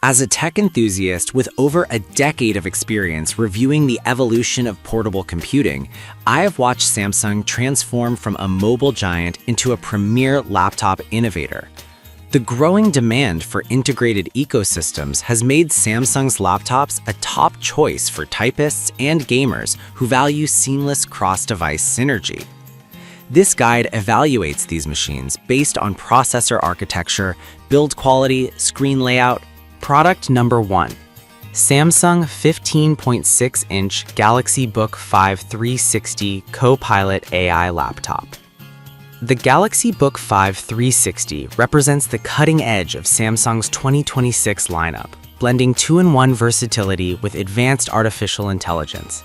As a tech enthusiast with over a decade of experience reviewing the evolution of portable computing, I have watched Samsung transform from a mobile giant into a premier laptop innovator. The growing demand for integrated ecosystems has made Samsung's laptops a top choice for typists and gamers who value seamless cross-device synergy. This guide evaluates these machines based on processor architecture, build quality, screen layout. Product number 1. Samsung 15.6-inch Galaxy Book 5 360 Copilot AI Laptop. The Galaxy Book 5 360 represents the cutting edge of Samsung's 2026 lineup, blending two-in-one versatility with advanced artificial intelligence.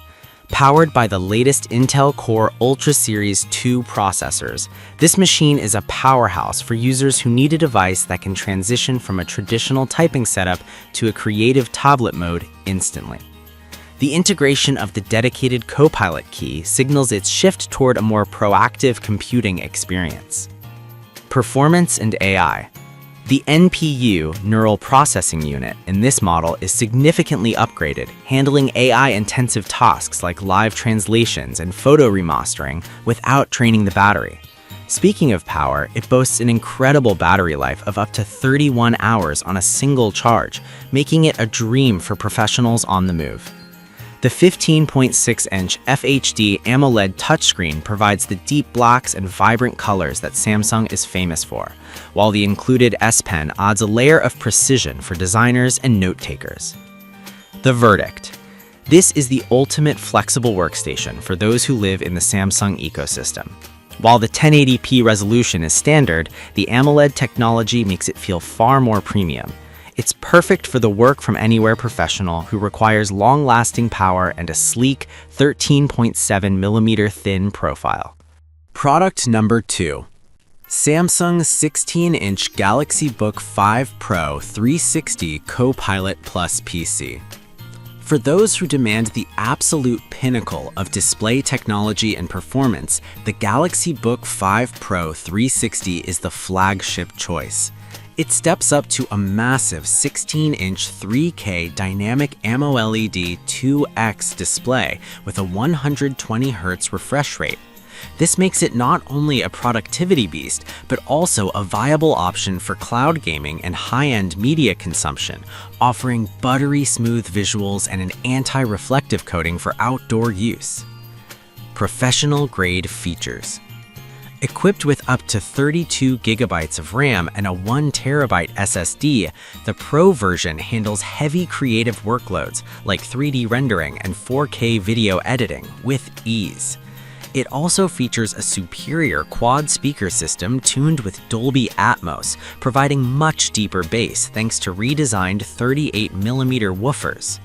Powered by the latest Intel Core Ultra Series 2 processors, this machine is a powerhouse for users who need a device that can transition from a traditional typing setup to a creative tablet mode instantly. The integration of the dedicated Copilot key signals its shift toward a more proactive computing experience. Performance and AI. The NPU, Neural Processing Unit, in this model is significantly upgraded, handling AI-intensive tasks like live translations and photo remastering without draining the battery. Speaking of power, it boasts an incredible battery life of up to 31 hours on a single charge, making it a dream for professionals on the move. The 15.6-inch FHD AMOLED touchscreen provides the deep blacks and vibrant colors that Samsung is famous for, while the included S Pen adds a layer of precision for designers and note-takers. The verdict. This is the ultimate flexible workstation for those who live in the Samsung ecosystem. While the 1080p resolution is standard, the AMOLED technology makes it feel far more premium. It's perfect for the work-from-anywhere professional who requires long-lasting power and a sleek 13.7mm thin profile. Product number 2. Samsung 16-inch Galaxy Book 5 Pro 360 Copilot Plus PC. For those who demand the absolute pinnacle of display technology and performance, the Galaxy Book 5 Pro 360 is the flagship choice. It steps up to a massive 16-inch 3K dynamic AMOLED 2X display with a 120Hz refresh rate. This makes it not only a productivity beast, but also a viable option for cloud gaming and high-end media consumption, offering buttery smooth visuals and an anti-reflective coating for outdoor use. Professional-grade features. Equipped with up to 32 GB of RAM and a 1 TB SSD, the Pro version handles heavy creative workloads like 3D rendering and 4K video editing with ease. It also features a superior quad speaker system tuned with Dolby Atmos, providing much deeper bass thanks to redesigned 38mm woofers.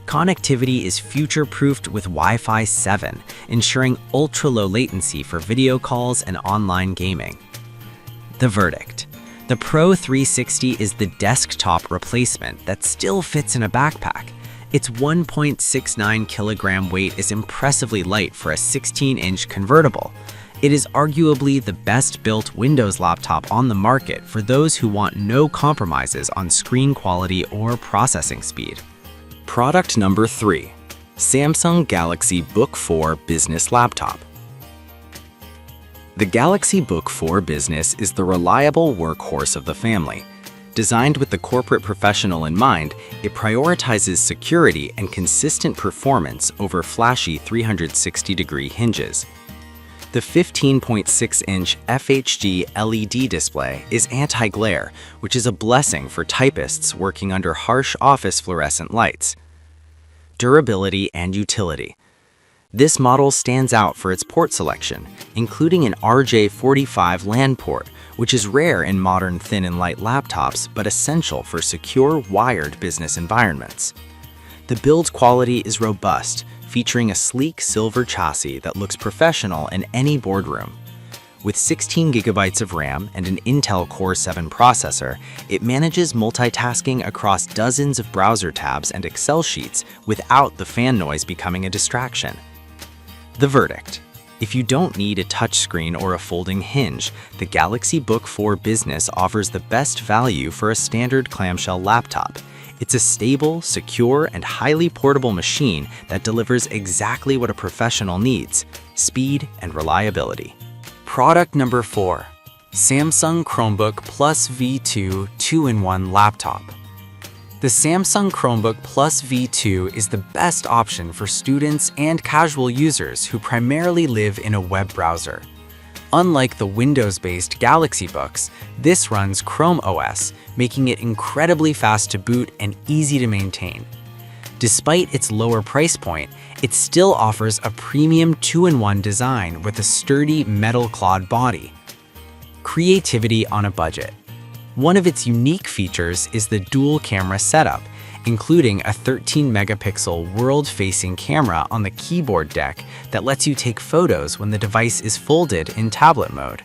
Connectivity is future-proofed with Wi-Fi 7, ensuring ultra-low latency for video calls and online gaming. The verdict. The Pro 360 is the desktop replacement that still fits in a backpack. Its 1.69 kilogram weight is impressively light for a 16-inch convertible. It is arguably the best-built Windows laptop on the market for those who want no compromises on screen quality or processing speed. Product number 3. Samsung Galaxy Book 4 Business Laptop. The Galaxy Book 4 Business is the reliable workhorse of the family. Designed with the corporate professional in mind, it prioritizes security and consistent performance over flashy 360-degree hinges. The 15.6-inch FHD LED display is anti-glare, which is a blessing for typists working under harsh office fluorescent lights. Durability and utility. This model stands out for its port selection, including an RJ45 LAN port, which is rare in modern thin and light laptops but essential for secure wired business environments. The build quality is robust, featuring a sleek silver chassis that looks professional in any boardroom. With 16 GB of RAM and an Intel Core 7 processor, it manages multitasking across dozens of browser tabs and Excel sheets without the fan noise becoming a distraction. The verdict. If you don't need a touchscreen or a folding hinge, the Galaxy Book 4 Business offers the best value for a standard clamshell laptop. It's a stable, secure, and highly portable machine that delivers exactly what a professional needs: speed and reliability. Product number 4. Samsung Chromebook Plus V2 2-in-1 Laptop. The Samsung Chromebook Plus V2 is the best option for students and casual users who primarily live in a web browser. Unlike the Windows-based Galaxy Books, this runs Chrome OS, making it incredibly fast to boot and easy to maintain. Despite its lower price point, it still offers a premium 2-in-1 design with a sturdy metal-clawed body. Creativity on a budget. One of its unique features is the dual camera setup, including a 13-megapixel world-facing camera on the keyboard deck that lets you take photos when the device is folded in tablet mode.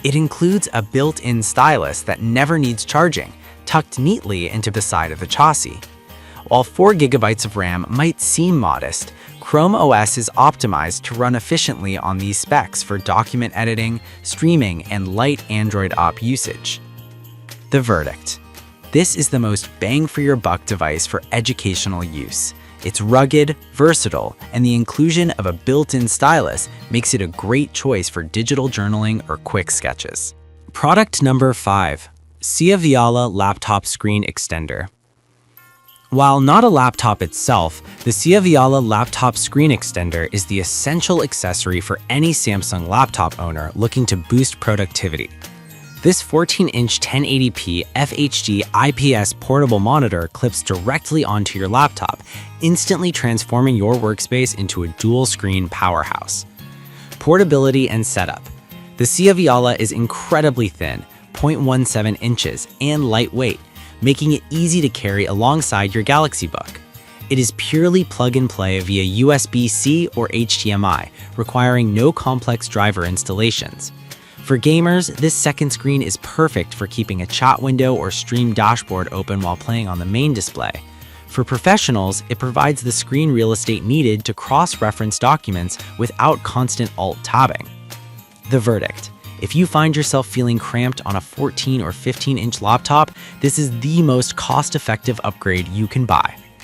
It includes a built-in stylus that never needs charging, tucked neatly into the side of the chassis. While 4 GB of RAM might seem modest, Chrome OS is optimized to run efficiently on these specs for document editing, streaming, and light Android app usage. The verdict. This is the most bang-for-your-buck device for educational use. It's rugged, versatile, and the inclusion of a built-in stylus makes it a great choice for digital journaling or quick sketches. Product number 5. Sciaviala Laptop Screen Extender. While not a laptop itself, the Sciaviala Laptop Screen Extender is the essential accessory for any Samsung laptop owner looking to boost productivity. This 14-inch 1080p FHD IPS portable monitor clips directly onto your laptop, instantly transforming your workspace into a dual-screen powerhouse. Portability and setup. The Sciaviala is incredibly thin, 0.17 inches, and lightweight, making it easy to carry alongside your Galaxy Book. It is purely plug-and-play via USB-C or HDMI, requiring no complex driver installations. For gamers, this second screen is perfect for keeping a chat window or stream dashboard open while playing on the main display. For professionals, it provides the screen real estate needed to cross-reference documents without constant alt-tabbing. The verdict. If you find yourself feeling cramped on a 14 or 15-inch laptop, this is the most cost-effective upgrade you can buy.